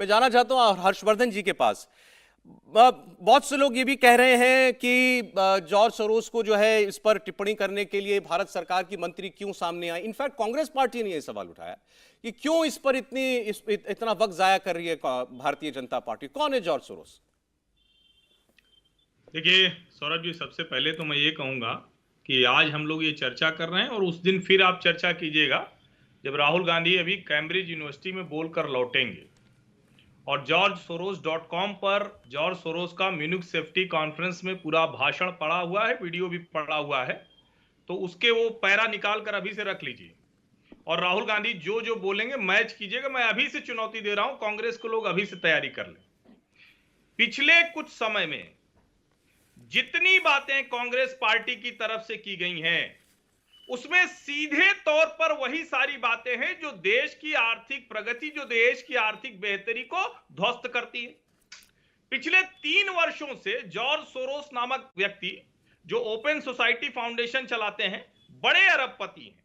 मैं जाना चाहता हूं हर्षवर्धन जी के पास। बहुत से लोग ये भी कह रहे हैं कि जॉर्ज सोरोस को जो है इस पर टिप्पणी करने के लिए भारत सरकार की मंत्री क्यों सामने आई। इनफैक्ट कांग्रेस पार्टी ने यह सवाल उठाया कि क्यों इस पर इतना वक्त जाया कर रही है भारतीय जनता पार्टी। कौन है जॉर्ज सोरोस? देखिए सौरभ जी, सबसे पहले तो मैं ये कहूंगा कि आज हम लोग ये चर्चा कर रहे हैं और उस दिन फिर आप चर्चा कीजिएगा जब राहुल गांधी अभी कैम्ब्रिज यूनिवर्सिटी में बोलकर लौटेंगे और georgesoros.com पर जॉर्ज सोरोस का म्यूनिख सेफ्टी कॉन्फ्रेंस में पूरा भाषण पड़ा हुआ है, वीडियो भी पड़ा हुआ है, तो उसके वो पैरा निकाल कर अभी से रख लीजिए और राहुल गांधी जो जो बोलेंगे मैच कीजिएगा। मैं अभी से चुनौती दे रहा हूं, कांग्रेस को लोग अभी से तैयारी कर लें। पिछले कुछ समय में जितनी बातें कांग्रेस पार्टी की तरफ से की गई हैं उसमें सीधे तौर पर वही सारी बातें हैं जो देश की आर्थिक प्रगति, जो देश की आर्थिक बेहतरी को ध्वस्त करती है। पिछले 3 वर्षों से जॉर्ज सोरोस नामक व्यक्ति जो ओपन सोसाइटी फाउंडेशन चलाते हैं, बड़े अरबपति हैं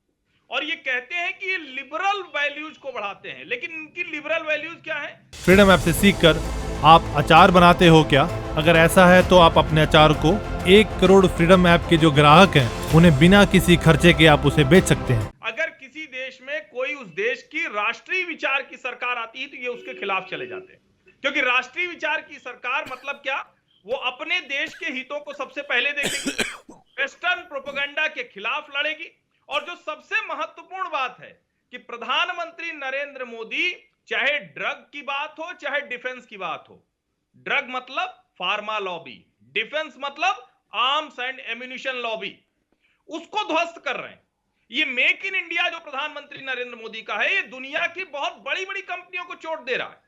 और ये कहते हैं कि ये लिबरल वैल्यूज को बढ़ाते हैं। लेकिन इनकी लिबरल वैल्यूज क्या है? फ्रीडम ऐप से सीखकर आप अचार बनाते हो क्या? अगर ऐसा है तो आप अपने अचार को 1 करोड़ फ्रीडम ऐप के जो ग्राहक हैं उन्हें बिना किसी खर्चे के आप उसे बेच सकते हैं। अगर किसी देश में कोई उस देश की राष्ट्रीय विचार की सरकार आती है तो ये उसके खिलाफ चले जाते हैं, क्योंकि राष्ट्रीय विचार की सरकार मतलब क्या? वो अपने देश के हितों को सबसे पहले देखेगी, वेस्टर्न प्रोपेगेंडा के खिलाफ लड़ेगी और जो सबसे महत्वपूर्ण बात है कि प्रधानमंत्री नरेंद्र मोदी चाहे ड्रग की बात हो चाहे डिफेंस की बात हो, ड्रग मतलब फार्मा लॉबी, डिफेंस मतलब आर्म्स एंड एम्यूनिशन लॉबी, उसको ध्वस्त कर रहे हैं। ये मेक इन इंडिया जो प्रधानमंत्री नरेंद्र मोदी का है, ये दुनिया की बहुत बड़ी बड़ी कंपनियों को चोट दे रहा है।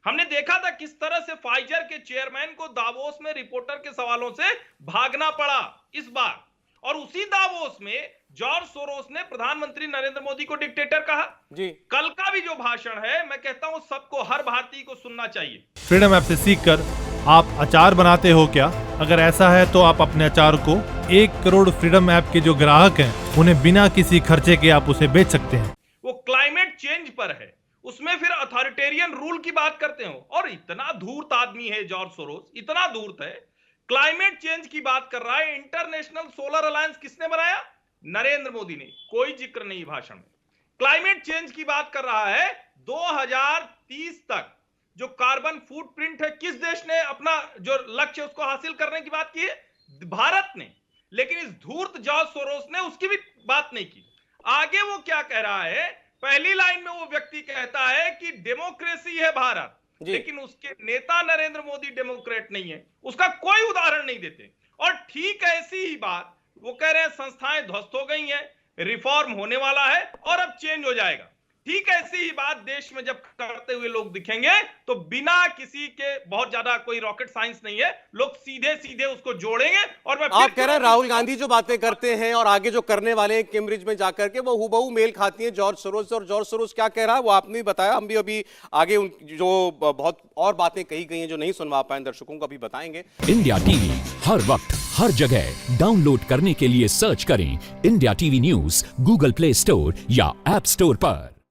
हमने देखा था किस तरह से फाइजर के चेयरमैन को दावोस में रिपोर्टर के सवालों से भागना पड़ा इस बार, और उसी दावोस में जॉर्ज सोरोस ने प्रधानमंत्री नरेंद्र मोदी को डिक्टेटर कहा जी। कल का भी जो भाषण है, मैं कहता हूं सबको, हर भारतीय को सुनना चाहिए। फ्रीडम ऐप से सीखकर आप अचार बनाते हो क्या? अगर ऐसा है तो आप अपने अचार को 1 करोड़ फ्रीडम ऐप के जो ग्राहक हैं उन्हें बिना किसी खर्चे के आप उसे बेच सकते हैं। वो क्लाइमेट चेंज पर है, उसमें फिर अथॉरिटेरियन रूल की बात करते हो और इतना धूर्त आदमी है जॉर्ज सोरोस, इतना धूर्त है, क्लाइमेट चेंज की बात कर रहा है। इंटरनेशनल सोलर अलायंस किसने बनाया? नरेंद्र मोदी ने, कोई जिक्र नहीं भाषण में। क्लाइमेट चेंज की बात कर रहा है। 2030 तक जो कार्बन फुटप्रिंट है, किस देश ने अपना जो लक्ष्य उसको हासिल करने की बात की है? भारत ने। लेकिन इस धूर्त जॉर्ज सोरोस ने उसकी भी बात नहीं की। आगे वो क्या कह रहा है? पहली लाइन में वो व्यक्ति कहता है कि डेमोक्रेसी है भारत, लेकिन उसके नेता नरेंद्र मोदी डेमोक्रेट नहीं है, उसका कोई उदाहरण नहीं देते। और ठीक ऐसी ही बात वो कह रहे हैं संस्थाएं ध्वस्त हो गई हैं, रिफॉर्म होने वाला है और अब चेंज हो जाएगा। ठीक ऐसी ही बात देश में जब करते हुए लोग दिखेंगे तो बिना किसी के बहुत ज्यादा कोई रॉकेट साइंस नहीं है, लोग सीधे सीधे उसको जोड़ेंगे। और मैं आप कह रहे हैं राहुल गांधी जो बातें करते हैं और आगे जो करने वाले हैं कैम्ब्रिज में जाकर के, वो हुबहू मेल खाती है जॉर्ज सोरोस से। और जॉर्ज सोरोस क्या कह रहा है वो आपने भी बताया, हम भी अभी आगे जो बहुत और बातें कही गई हैं जो नहीं सुनवा पाए दर्शकों को अभी बताएंगे। इंडिया टीवी हर वक्त हर जगह डाउनलोड करने के लिए सर्च करें India TV news Google play store या ऐप स्टोर पर।